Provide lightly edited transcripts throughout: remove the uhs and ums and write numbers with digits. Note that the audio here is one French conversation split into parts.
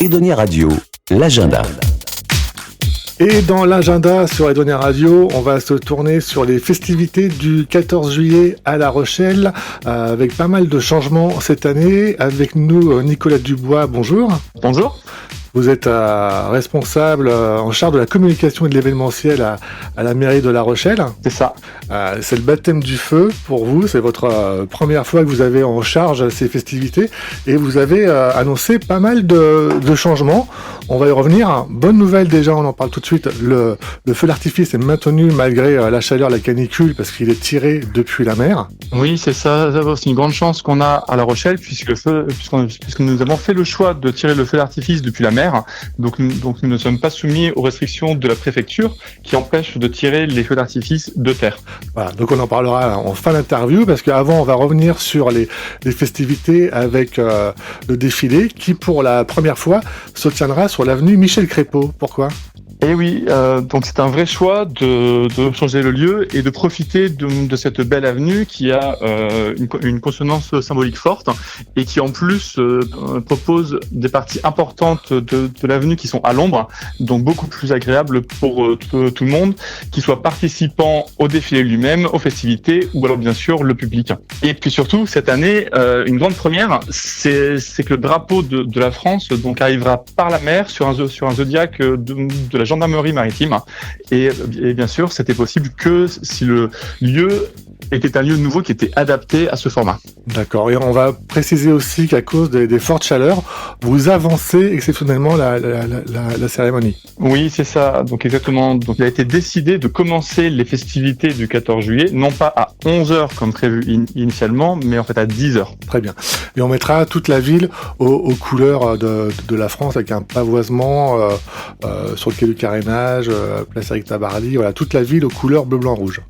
Edonia Radio, l'agenda. Et dans l'agenda sur Edonia Radio, on va se tourner sur les festivités du 14 juillet à La Rochelle, avec pas mal de changements cette année. Avec nous, Nicolas Dubois, bonjour. Bonjour. Vous êtes responsable en charge de la communication et de l'événementiel à la mairie de La Rochelle. C'est ça. C'est le baptême du feu pour vous. C'est votre première fois que vous avez en charge ces festivités. Et vous avez annoncé pas mal de changements. On va y revenir. Bonne nouvelle déjà, on en parle tout de suite. Le feu d'artifice est maintenu malgré la chaleur, la canicule, parce qu'il est tiré depuis la mer. Oui, c'est ça. C'est une grande chance qu'on a à La Rochelle, puisque nous avons fait le choix de tirer le feu d'artifice depuis la mer. Donc nous ne sommes pas soumis aux restrictions de la préfecture qui empêchent de tirer les feux d'artifice de terre. Voilà, donc on en parlera en fin d'interview, parce qu'avant on va revenir sur les festivités avec le défilé qui pour la première fois se tiendra sur l'avenue Michel Crépeau. Pourquoi ? Et oui, donc c'est un vrai choix de changer le lieu et de profiter de cette belle avenue qui a une consonance symbolique forte et qui en plus propose des parties importantes de l'avenue qui sont à l'ombre, donc beaucoup plus agréables pour tout le monde, qui soit participant au défilé lui-même, aux festivités ou alors bien sûr le public. Et puis surtout cette année, une grande première, c'est que le drapeau de la France donc arrivera par la mer sur un zodiaque de la gendarmerie maritime et bien sûr c'était possible que si le lieu était un lieu nouveau qui était adapté à ce format. D'accord, et on va préciser aussi qu'à cause des fortes chaleurs, vous avancez exceptionnellement la cérémonie. Oui, c'est ça, donc exactement. Donc il a été décidé de commencer les festivités du 14 juillet, non pas à 11h comme prévu initialement, mais en fait à 10h. Très bien. Et on mettra toute la ville aux couleurs de la France avec un pavoisement sur le quai du Carénage, place Éric Tabarly, voilà, toute la ville aux couleurs bleu, blanc, rouge.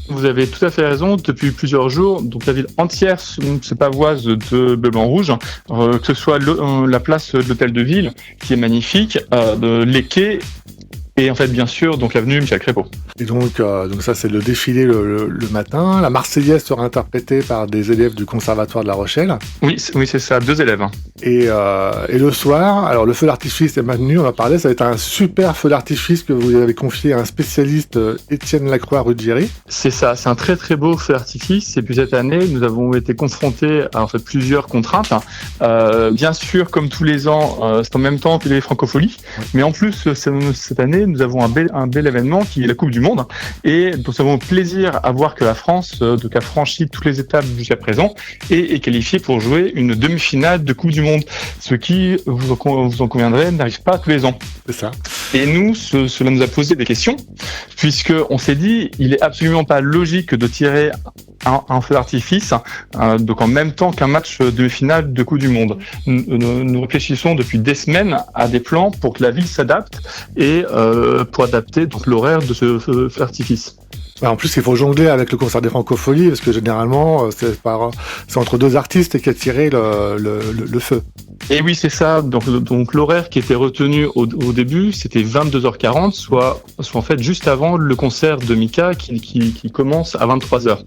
Vous avez tout à fait raison. Depuis plusieurs jours, donc la ville entière se pavoise de bleu, blanc, rouge, que ce soit la place de l'hôtel de ville qui est magnifique, les quais et en fait bien sûr donc l'avenue Michel Crépeau. Et donc ça c'est le défilé le matin. La Marseillaise sera interprétée par des élèves du Conservatoire de La Rochelle. Oui c'est ça, 2 élèves. Et le soir, alors le feu d'artifice est maintenu, on va parler, ça va être un super feu d'artifice que vous avez confié à un spécialiste, Étienne Lacroix-Ruggieri. C'est ça, c'est un très très beau feu d'artifice. Et puis cette année, nous avons été confrontés à en fait plusieurs contraintes. Bien sûr, comme tous les ans, c'est en même temps que les Francopholies. Mais en plus, cette année, nous avons un bel événement qui est la Coupe du Monde. Et nous avons plaisir à voir que la France donc a franchi toutes les étapes jusqu'à présent et est qualifiée pour jouer une demi-finale de Coupe du Monde. Ce qui, vous en conviendrez, n'arrive pas tous les ans. C'est ça. Et nous, cela nous a posé des questions, puisque on s'est dit, il est absolument pas logique de tirer un feu d'artifice donc en même temps qu'un match de finale de Coupe du Monde. Nous réfléchissons depuis des semaines à des plans pour que la ville s'adapte et pour adapter donc l'horaire de ce feu d'artifice. En plus, il faut jongler avec le concert des Francopholies, parce que généralement, c'est entre 2 artistes qui a tiré le feu. Et oui, c'est ça. Donc l'horaire qui était retenu au début, c'était 22h40, soit en fait juste avant le concert de Mika qui commence à 23h.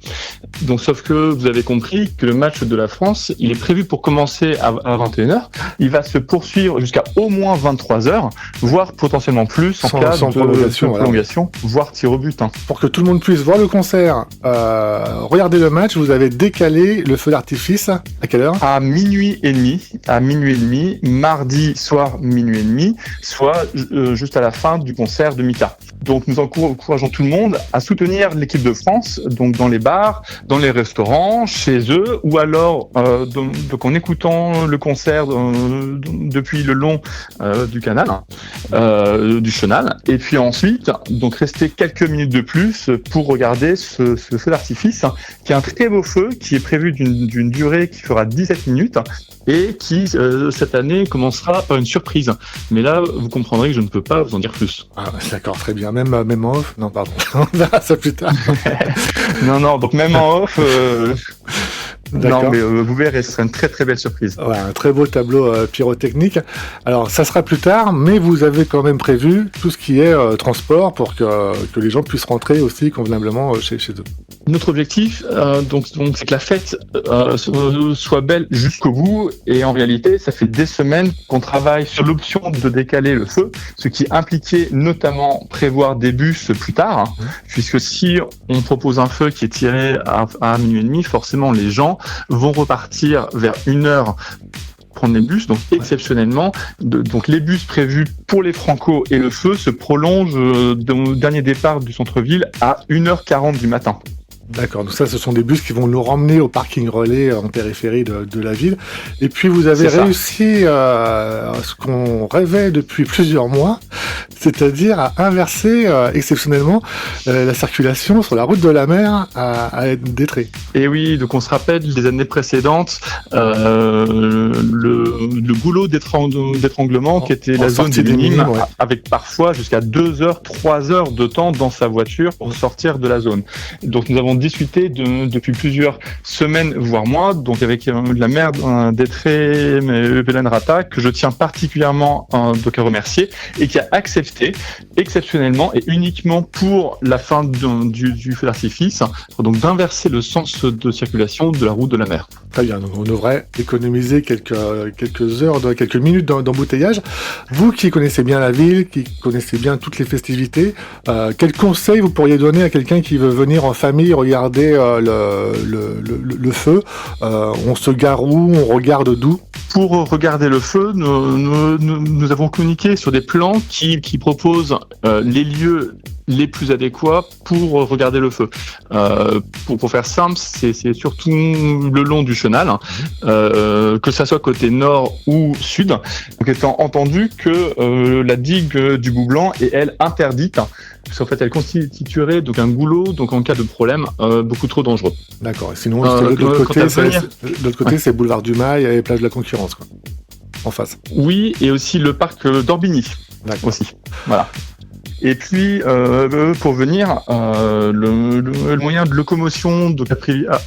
Donc sauf que vous avez compris que le match de la France, il est prévu pour commencer à 21h. Il va se poursuivre jusqu'à au moins 23h, voire potentiellement plus en cas de prolongation, voire tir au but. Pour que tout le monde puisse voir le concert, regarder le match, vous avez décalé le feu d'artifice à quelle heure ? À minuit et demi, mardi soir minuit et demi, soit juste à la fin du concert de Mika. Donc nous encourageons tout le monde à soutenir l'équipe de France, donc dans les bars, dans les restaurants, chez eux, ou alors donc en écoutant le concert depuis le long du canal, du chenal, et puis ensuite donc rester quelques minutes de plus pour regarder ce feu d'artifice, qui est un très beau feu, qui est prévu d'une durée qui fera 17 minutes, et qui, cette année, commencera par une surprise. Mais là, vous comprendrez que je ne peux pas vous en dire plus. Ah, d'accord, très bien. Même en off ? Non, pardon. On verra ça plus tard. Non, donc même en off... D'accord. Non, mais vous verrez, ce sera une très très belle surprise. Ouais, un très beau tableau pyrotechnique. Alors, ça sera plus tard, mais vous avez quand même prévu tout ce qui est transport pour que les gens puissent rentrer aussi convenablement chez eux. Notre objectif, donc c'est que la fête soit belle jusqu'au bout. Et en réalité, ça fait des semaines qu'on travaille sur l'option de décaler le feu, ce qui impliquait notamment prévoir des bus plus tard, hein, puisque si on propose un feu qui est tiré à minuit et demi, forcément les gens vont repartir vers 1h prendre les bus, donc exceptionnellement, donc les bus prévus pour les Franco et le feu se prolongent au dernier départ du centre-ville à 1h40 du matin. D'accord, donc ça, ce sont des bus qui vont nous ramener au parking relais en périphérie de la ville. Et puis, vous avez réussi ce qu'on rêvait depuis plusieurs mois, c'est-à-dire à inverser exceptionnellement la circulation sur la route de la mer à Détré. Et oui, donc on se rappelle des années précédentes, le goulot d'étranglement qui était la zone des minimes, avec parfois jusqu'à 2 heures, 3 heures de temps dans sa voiture pour sortir de la zone. Donc nous avons discuté depuis plusieurs semaines, voire mois, donc avec la maire d'Étré, Hélène Rata, que je tiens particulièrement donc à remercier, et qui a accepté exceptionnellement et uniquement pour la fin du feu d'artifice, donc d'inverser le sens de circulation de la route de la mer. Très bien, donc on devrait économiser quelques heures, quelques minutes d'embouteillage. Vous qui connaissez bien la ville, qui connaissez bien toutes les festivités, quels conseils vous pourriez donner à quelqu'un qui veut venir en famille regarder le feu? On se gare où? On regarde d'où? Pour regarder le feu, nous avons communiqué sur des plans qui proposent les lieux les plus adéquats pour regarder le feu. Pour faire simple, c'est surtout le long du chenal, que ça soit côté nord ou sud. Donc étant entendu que la digue du Bout-Blanc est, elle, interdite, parce qu'en fait, elle constituerait donc un goulot, donc en cas de problème, beaucoup trop dangereux. D'accord. Et sinon, de l'autre côté, c'est boulevard du Mail et plage de la Concurrence, quoi. En face. Oui, et aussi le parc d'Orbigny. D'accord. Aussi. Voilà. Et puis, pour venir, le moyen de locomotion donc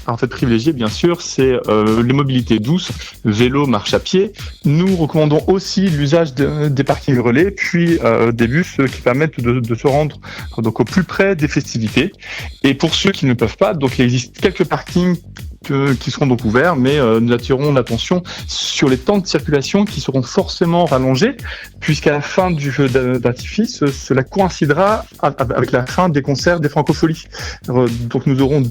en fait privilégié, bien sûr, c'est les mobilités douces, vélo, marche à pied. Nous recommandons aussi l'usage des parkings relais, puis des bus qui permettent de se rendre donc au plus près des festivités. Et pour ceux qui ne peuvent pas, donc il existe quelques parkings qui seront donc ouverts, mais nous attirons l'attention sur les temps de circulation qui seront forcément rallongés, puisqu'à la fin du feu d'artifice, cela coïncidera avec la fin des concerts des Francopholies. Donc nous aurons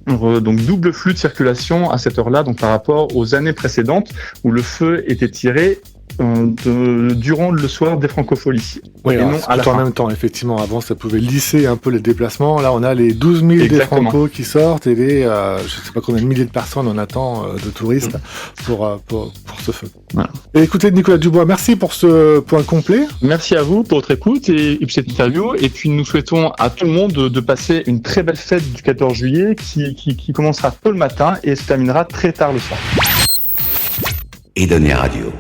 donc double flux de circulation à cette heure-là, donc par rapport aux années précédentes où le feu était tiré durant le soir des Francopholies. Oui, et non à la fin. En même temps, effectivement, avant ça pouvait lisser un peu les déplacements. Là, on a les 12 000 des Franco qui sortent et les, je sais pas combien de milliers de personnes on attend de touristes pour ce feu. Voilà. Et écoutez, Nicolas Dubois, merci pour ce point complet. Merci à vous pour votre écoute et pour cette interview. Et puis nous souhaitons à tout le monde de passer une très belle fête du 14 juillet qui commencera tôt le matin et se terminera très tard le soir. Edonia Radio.